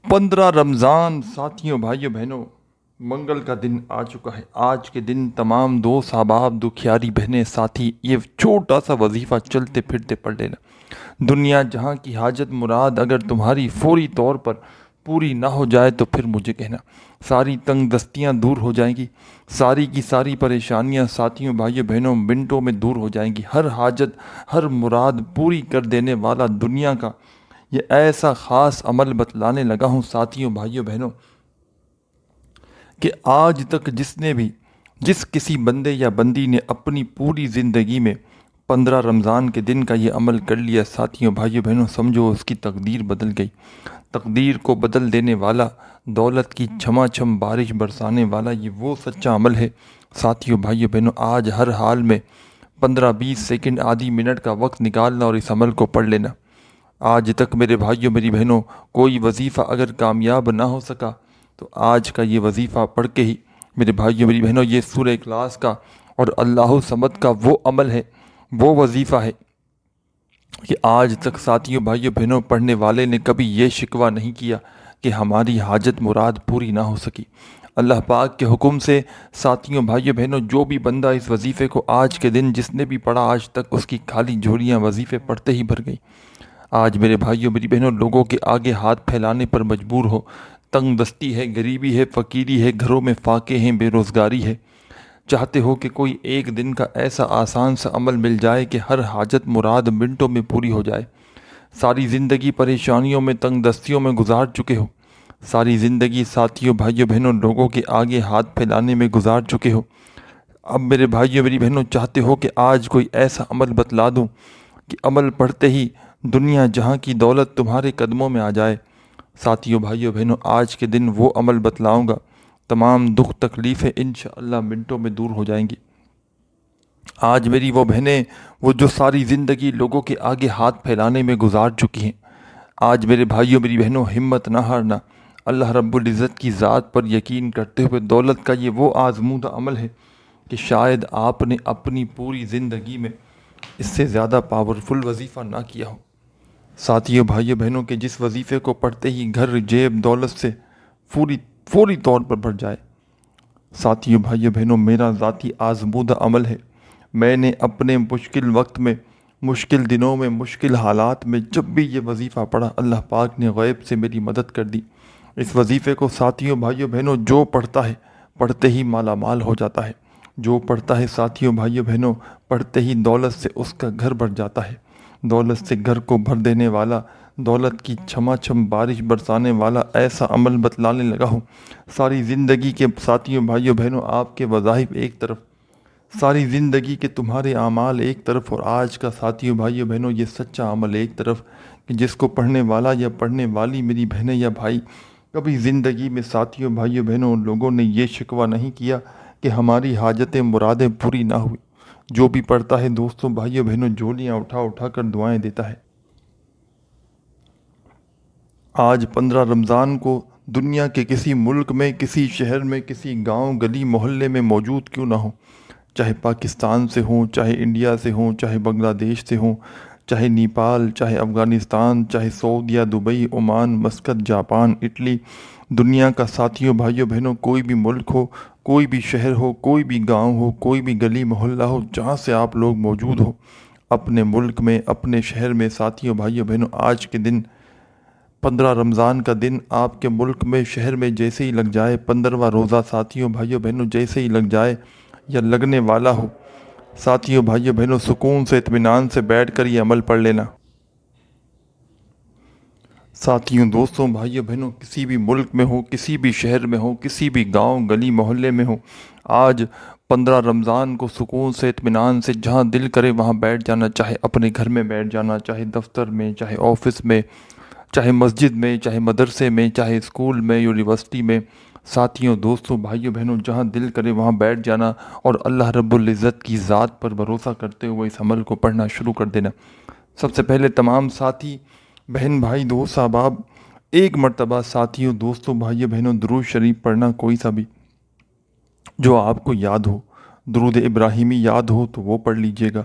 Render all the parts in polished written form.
15 رمضان ساتھیوں بھائیوں بہنوں منگل کا دن آ چکا ہے۔ آج کے دن تمام دوست احباب دکھیاری بہنیں ساتھی یہ چھوٹا سا وظیفہ چلتے پھرتے پڑھ لینا۔ دنیا جہاں کی حاجت مراد اگر تمہاری فوری طور پر پوری نہ ہو جائے تو پھر مجھے کہنا، ساری تنگ دستیاں دور ہو جائیں گی، ساری کی ساری پریشانیاں ساتھیوں بھائیوں بہنوں منٹوں میں دور ہو جائیں گی۔ ہر حاجت ہر مراد پوری کر دینے والا دنیا کا یہ ایسا خاص عمل بتلانے لگا ہوں ساتھیوں بھائیوں بہنوں کہ آج تک جس کسی بندے یا بندی نے اپنی پوری زندگی میں 15 رمضان کے دن کا یہ عمل کر لیا، ساتھیوں بھائیوں بہنوں سمجھو اس کی تقدیر بدل گئی۔ تقدیر کو بدل دینے والا، دولت کی چھما چھم بارش برسانے والا یہ وہ سچا عمل ہے ساتھیوں بھائیوں بہنوں۔ آج ہر حال میں 15-20 سیکنڈ آدھی منٹ کا وقت نکالنا اور اس عمل کو پڑھ لینا۔ آج تک میرے بھائیوں میری بہنوں کوئی وظیفہ اگر کامیاب نہ ہو سکا تو آج کا یہ وظیفہ پڑھ کے ہی میرے بھائیوں میری بہنوں یہ سورہ اخلاص کا اور اللہ الصمد کا وہ عمل ہے، وہ وظیفہ ہے کہ آج تک ساتھیوں بھائیوں بہنوں پڑھنے والے نے کبھی یہ شکوہ نہیں کیا کہ ہماری حاجت مراد پوری نہ ہو سکی۔ اللہ پاک کے حکم سے ساتھیوں بھائیوں بہنوں جو بھی بندہ اس وظیفے کو آج کے دن جس نے بھی پڑھا آج تک اس کی خالی جھولیاں وظیفے پڑھتے ہی بھر گئی۔ آج میرے بھائیوں میری بہنوں لوگوں کے آگے ہاتھ پھیلانے پر مجبور ہو، تنگ دستی ہے، غریبی ہے، فقیری ہے، گھروں میں فاقے ہیں، بے روزگاری ہے، چاہتے ہو کہ کوئی ایک دن کا ایسا آسان سا عمل مل جائے کہ ہر حاجت مراد منٹوں میں پوری ہو جائے۔ ساری زندگی پریشانیوں میں تنگ دستیوں میں گزار چکے ہو، ساری زندگی ساتھیوں بھائیوں بہنوں لوگوں کے آگے ہاتھ پھیلانے میں گزار چکے ہو۔ اب میرے بھائیوں میری بہنوں چاہتے ہو کہ آج کوئی ایسا عمل بتلا دوں کہ عمل پڑھتے ہی دنیا جہاں کی دولت تمہارے قدموں میں آ جائے۔ ساتھیوں بھائیوں بہنوں آج کے دن وہ عمل بتلاؤں گا، تمام دکھ تکلیفیں انشاءاللہ منٹوں میں دور ہو جائیں گی۔ آج میری وہ بہنیں وہ جو ساری زندگی لوگوں کے آگے ہاتھ پھیلانے میں گزار چکی ہیں، آج میرے بھائیوں میری بہنوں ہمت نہ ہارنا، اللہ رب العزت کی ذات پر یقین کرتے ہوئے دولت کا یہ وہ آزمودہ عمل ہے کہ شاید آپ نے اپنی پوری زندگی میں اس سے زیادہ پاورفل وظیفہ نہ کیا ہو۔ ساتھیوں بھائیوں بہنوں کے جس وظیفے کو پڑھتے ہی گھر جیب دولت سے فوری طور پر بھر جائے۔ ساتھیوں بھائیوں بہنوں میرا ذاتی آزمودہ عمل ہے، میں نے اپنے مشکل وقت میں، مشکل دنوں میں، مشکل حالات میں جب بھی یہ وظیفہ پڑھا اللہ پاک نے غیب سے میری مدد کر دی۔ اس وظیفے کو ساتھیوں بھائیوں بہنوں جو پڑھتا ہے پڑھتے ہی مالا مال ہو جاتا ہے، جو پڑھتا ہے ساتھیوں بھائیوں بہنوں پڑھتے ہی دولت سے اس کا گھر بھر جاتا ہے۔ دولت سے گھر کو بھر دینے والا، دولت کی چھما چھم بارش برسانے والا ایسا عمل بتلانے لگا ہوں۔ ساری زندگی کے ساتھیوں بھائیوں بہنوں آپ کے وظائف ایک طرف، ساری زندگی کے تمہارے اعمال ایک طرف، اور آج کا ساتھیوں بھائیوں بہنوں یہ سچا عمل ایک طرف کہ جس کو پڑھنے والا یا پڑھنے والی میری بہنیں یا بھائی کبھی زندگی میں ساتھیوں بھائیوں بہنوں لوگوں نے یہ شکوہ نہیں کیا کہ ہماری حاجتیں مرادیں پوری نہ ہوئی۔ جو بھی پڑھتا ہے دوستوں بھائیوں بہنوں جھولیاں اٹھا اٹھا کر دعائیں دیتا ہے۔ آج 15 رمضان کو دنیا کے کسی ملک میں، کسی شہر میں، کسی گاؤں گلی محلے میں موجود کیوں نہ ہوں، چاہے پاکستان سے ہوں، چاہے انڈیا سے ہوں، چاہے بنگلہ دیش سے ہوں، چاہے نیپال، چاہے افغانستان، چاہے سعودیہ، Dubai, Oman, Muscat, Japan, Italy, دنیا کا ساتھیوں بھائیوں بہنوں کوئی بھی ملک ہو، کوئی بھی شہر ہو، کوئی بھی گاؤں ہو، کوئی بھی گلی محلہ ہو، جہاں سے آپ لوگ موجود ہو اپنے ملک میں، اپنے شہر میں، ساتھیوں بھائیوں بہنوں آج کے دن 15 رمضان کا دن آپ کے ملک میں شہر میں جیسے ہی لگ جائے، 15واں روزہ ساتھیوں بھائیوں بہنوں جیسے ہی لگ جائے یا لگنے والا ہو، ساتھیوں بھائیوں بہنوں سکون سے اطمینان سے بیٹھ کر یہ عمل پڑھ لینا۔ ساتھیوں دوستوں بھائیوں بہنوں کسی بھی ملک میں ہو، کسی بھی شہر میں ہو، کسی بھی گاؤں گلی محلے میں ہو، آج 15 رمضان کو سکون سے اطمینان سے جہاں دل کرے وہاں بیٹھ جانا، چاہے اپنے گھر میں بیٹھ جانا، چاہے دفتر میں، چاہے آفس میں، چاہے مسجد میں، چاہے مدرسے میں، چاہے اسکول میں، یونیورسٹی میں، ساتھیوں دوستوں بھائیوں بہنوں جہاں دل کرے وہاں بیٹھ جانا اور اللہ رب العزت کی ذات پر بھروسہ کرتے ہوئے اس عمل کو پڑھنا شروع کر دینا۔ سب سے پہلے تمام ساتھی بہن بھائی دوست احباب ایک مرتبہ ساتھیوں دوستوں بھائیوں بہنوں درود شریف پڑھنا، کوئی سا بھی جو آپ کو یاد ہو، درود ابراہیمی یاد ہو تو وہ پڑھ لیجئے گا،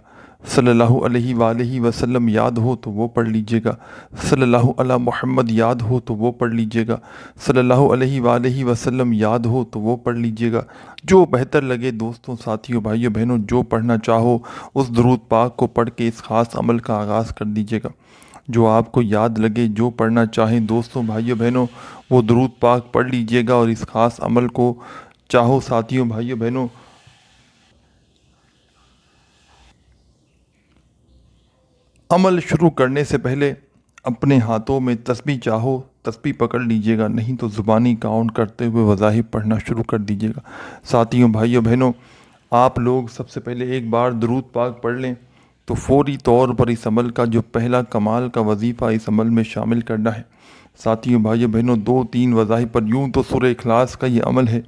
صلی اللہ علیہ وآلہ وسلم یاد ہو تو وہ پڑھ لیجئے گا، صلی اللہ علی محمد یاد ہو تو وہ پڑھ لیجئے گا، صلی اللہ علیہ وآلہ وسلم یاد ہو تو وہ پڑھ لیجئے گا۔ جو بہتر لگے دوستوں، ساتھیوں، بھائیوں بہنوں، جو پڑھنا چاہو اس درود پاک کو پڑھ کے اس خاص عمل کا آغاز کر دیجئے گا۔ جو آپ کو یاد لگے، جو پڑھنا چاہیں دوستوں، بھائیوں بہنوں، وہ درود پاک پڑھ لیجئے گا اور اس خاص عمل کو چاہو ساتھیوں، بھائیوں بہنوں، عمل شروع کرنے سے پہلے اپنے ہاتھوں میں تسبیح چاہو تسبیح پکڑ لیجئے گا، نہیں تو زبانی کاؤنٹ کرتے ہوئے وظائف پڑھنا شروع کر دیجئے گا۔ ساتھیوں، بھائیوں بہنوں، آپ لوگ سب سے پہلے ایک بار درود پاک پڑھ لیں تو فوری طور پر اس عمل کا جو پہلا کمال کا وظیفہ اس عمل میں شامل کرنا ہے۔ ساتھیوں، بھائیوں بہنوں، 2-3 وظائف پر، یوں تو سورہ اخلاص کا یہ عمل ہے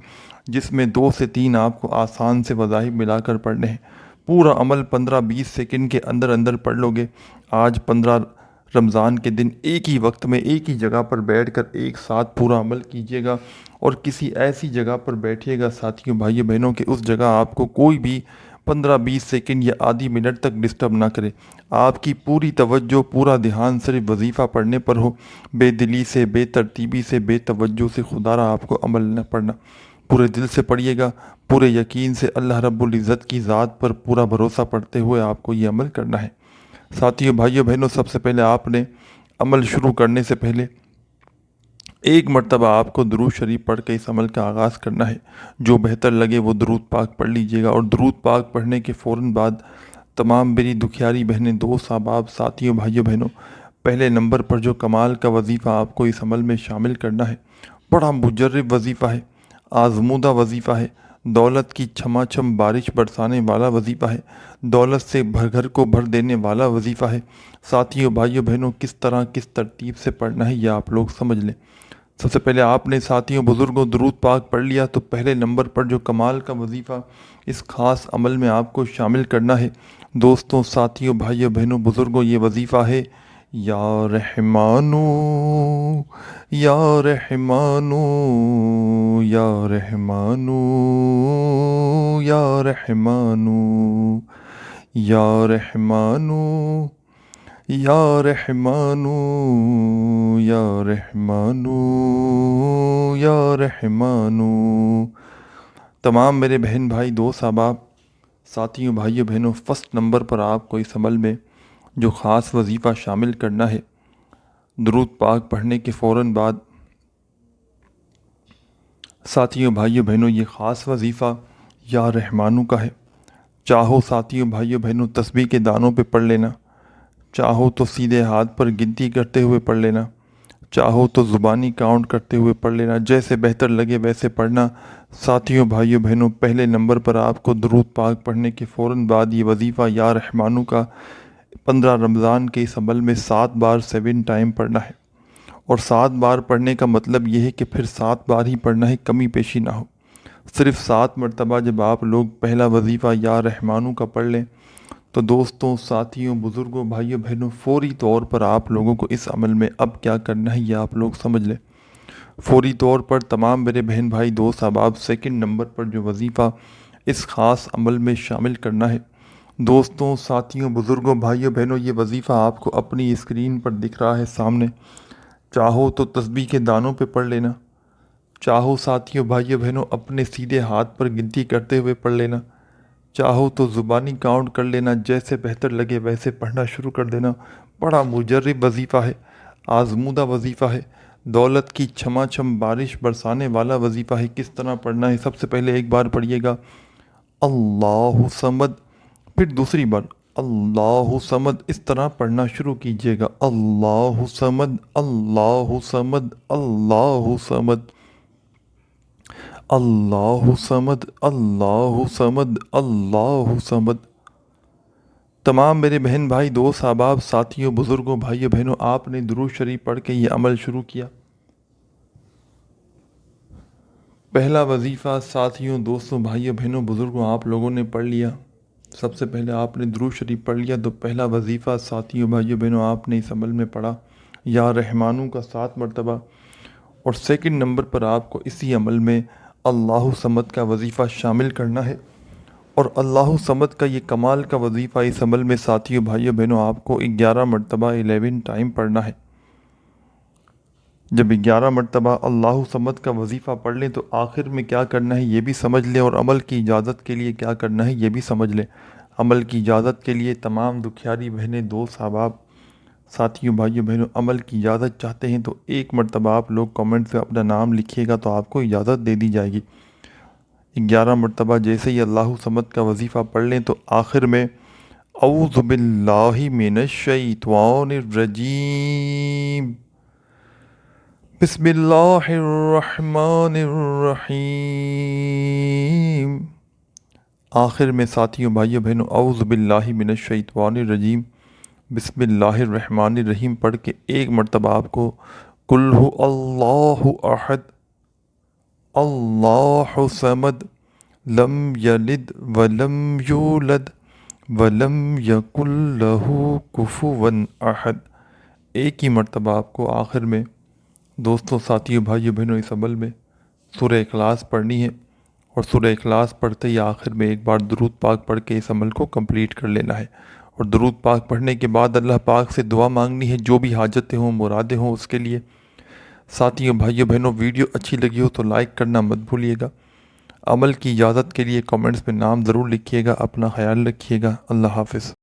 جس میں 2 سے 3 آپ کو آسان سے وظائف ملا کر پڑھنے ہیں۔ پورا عمل 15-20 سیکنڈ کے اندر اندر پڑھ لو گے۔ آج 15 رمضان کے دن ایک ہی وقت میں ایک ہی جگہ پر بیٹھ کر ایک ساتھ پورا عمل کیجیے گا، اور کسی ایسی جگہ پر بیٹھیے گا ساتھیوں، بھائیوں بہنوں، کہ اس جگہ آپ کو کوئی بھی 15-20 سیکنڈ یا آدھی منٹ تک ڈسٹرب نہ کرے۔ آپ کی پوری توجہ، پورا دھیان صرف وظیفہ پڑھنے پر ہو، بے دلی سے، بے ترتیبی سے، بے توجہ سے خدا را آپ کو عمل نہ پڑھنا۔ پورے دل سے پڑھیے گا، پورے یقین سے، اللہ رب العزت کی ذات پر پورا بھروسہ پڑھتے ہوئے آپ کو یہ عمل کرنا ہے۔ ساتھیوں، بھائیوں بہنوں، سب سے پہلے آپ نے عمل شروع کرنے سے پہلے ایک مرتبہ آپ کو درود شریف پڑھ کے اس عمل کا آغاز کرنا ہے۔ جو بہتر لگے وہ درود پاک پڑھ لیجئے گا، اور درود پاک پڑھنے کے فوراً بعد تمام میری دکھیاری بہنیں، دوست احباب، ساتھیوں، بھائیوں بہنوں، پہلے نمبر پر جو کمال کا وظیفہ آپ کو اس عمل میں شامل کرنا ہے، بڑا مجرب وظیفہ ہے، آزمودہ وظیفہ ہے، دولت کی چھما چھم بارش برسانے والا وظیفہ ہے، دولت سے گھر کو بھر دینے والا وظیفہ ہے۔ ساتھیوں، بھائیوں بہنوں، کس طرح کس ترتیب سے پڑھنا ہے یہ آپ لوگ سمجھ لیں۔ سب سے پہلے آپ نے ساتھیوں بزرگوں درود پاک پڑھ لیا تو پہلے نمبر پر جو کمال کا وظیفہ اس خاص عمل میں آپ کو شامل کرنا ہے دوستوں، ساتھیوں، بھائیوں بہنوں، بزرگوں، یہ وظیفہ ہے: یا رحمانو یا رحمانو یا رحمانو یا رحمانو یا رحمانو یا رحمانو یا رحمانو یا رحمانو۔ تمام میرے بہن بھائی، دوست احباب، ساتھیوں، بھائیوں بہنوں، فرسٹ نمبر پر آپ کو اس عمل میں جو خاص وظیفہ شامل کرنا ہے، درود پاک پڑھنے کے فوراً بعد، ساتھیوں، بھائیوں بہنوں، یہ خاص وظیفہ یا رحمانو کا ہے۔ چاہو ساتھیوں، بھائیوں بہنوں، تسبیح کے دانوں پہ پڑھ لینا، چاہو تو سیدھے ہاتھ پر گنتی کرتے ہوئے پڑھ لینا، چاہو تو زبانی کاؤنٹ کرتے ہوئے پڑھ لینا، جیسے بہتر لگے ویسے پڑھنا۔ ساتھیوں، بھائیوں بہنوں، پہلے نمبر پر آپ کو درود پاک پڑھنے کے فوراً بعد یہ وظیفہ یا رحمانو کا 15 رمضان کے اس عمل میں 7 بار 7 ٹائم پڑھنا ہے، اور 7 بار پڑھنے کا مطلب یہ ہے کہ پھر 7 بار ہی پڑھنا ہے، کمی پیشی نہ ہو۔ صرف 7 مرتبہ جب آپ لوگ پہلا وظیفہ یا رحمانو کا پڑھ لیں تو دوستوں، ساتھیوں، بزرگوں، بھائیوں بہنوں، فوری طور پر آپ لوگوں کو اس عمل میں اب کیا کرنا ہے یہ آپ لوگ سمجھ لیں۔ فوری طور پر تمام میرے بہن بھائی، دوست احباب، سیکنڈ نمبر پر جو وظیفہ اس خاص عمل میں شامل کرنا ہے دوستوں، ساتھیوں، بزرگوں، بھائیوں بہنوں، یہ وظیفہ آپ کو اپنی اسکرین پر دکھ رہا ہے سامنے۔ چاہو تو تسبیح کے دانوں پہ پڑھ لینا، چاہو ساتھیوں، بھائیوں بہنوں، اپنے سیدھے ہاتھ پر گنتی کرتے ہوئے پڑھ لینا، چاہو تو زبانی کاؤنٹ کر لینا، جیسے بہتر لگے ویسے پڑھنا شروع کر دینا۔ بڑا مجرب وظیفہ ہے، آزمودہ وظیفہ ہے، دولت کی چھما چھم بارش برسانے والا وظیفہ ہے۔ کس طرح پڑھنا ہے؟ سب سے پہلے ایک بار پڑھیے گا اللہ صمد، پھر دوسری بار اللہ صمد، اس طرح پڑھنا شروع کیجیے گا: اللہ صمد، اللہ صمد، اللہ صمد، اللہ صمد، اللہ صمد، اللہ صمد۔ تمام میرے بہن بھائی، دوست احباب، ساتھیوں، بزرگوں، بھائیوں بہنوں، آپ نے درود شریف پڑھ کے یہ عمل شروع کیا۔ پہلا وظیفہ ساتھیوں، دوستوں، بھائیوں بہنوں، بزرگوں، آپ لوگوں نے پڑھ لیا۔ سب سے پہلے آپ نے درود شریف پڑھ لیا تو پہلا وظیفہ ساتھیوں، بھائیوں بہنوں، آپ نے اس عمل میں پڑھا یا رحمانو کا 7 مرتبہ، اور سیکنڈ نمبر پر آپ کو اسی عمل میں اللہ صمد کا وظیفہ شامل کرنا ہے، اور اللہ صمد کا یہ کمال کا وظیفہ اس عمل میں ساتھیوں بھائیوں بہنوں آپ کو 11 مرتبہ 11 ٹائم پڑھنا ہے۔ جب 11 مرتبہ اللہ صمد کا وظیفہ پڑھ لیں تو آخر میں کیا کرنا ہے یہ بھی سمجھ لیں، اور عمل کی اجازت کے لیے کیا کرنا ہے یہ بھی سمجھ لیں۔ عمل کی اجازت کے لیے تمام دکھیاری بہنیں، دوست احباب، ساتھیوں بھائیوں بہنوں عمل کی اجازت چاہتے ہیں تو 1 مرتبہ آپ لوگ کامنٹ سے اپنا نام لکھیے گا تو آپ کو اجازت دے دی جائے گی۔ 11 مرتبہ جیسے ہی اللہ صمد کا وظیفہ پڑھ لیں تو آخر میں اعوذ باللہ من الشیطان الرجیم بسم اللہ الرحمن الرحیم، آخر میں ساتھیوں بھائیوں بہنوں اعوذ باللہ من الشیطان الرجیم بسم اللہ الرحمن الرحیم پڑھ کے 1 مرتبہ آپ کو قل هو اللہ احد اللہ صمد لم یلد ولم یولد ولم یکن لہ کفوا احد، 1 ہی مرتبہ آپ کو آخر میں دوستوں، ساتھیوں، بھائیوں بہنوں اس عمل میں سورہ اخلاص پڑھنی ہے، اور سورہ اخلاص پڑھتے ہی آخر میں ایک بار درود پاک پڑھ کے اس عمل کو کمپلیٹ کر لینا ہے۔ اور درود پاک پڑھنے کے بعد اللہ پاک سے دعا مانگنی ہے، جو بھی حاجتیں ہوں، مرادیں ہوں، اس کے لیے۔ ساتھیوں، بھائیوں بہنوں ویڈیو اچھی لگی ہو تو لائک کرنا مت بھولیے گا۔ عمل کی اجازت کے لیے کامنٹس میں نام ضرور لکھیے گا۔ اپنا خیال رکھیے گا۔ اللہ حافظ۔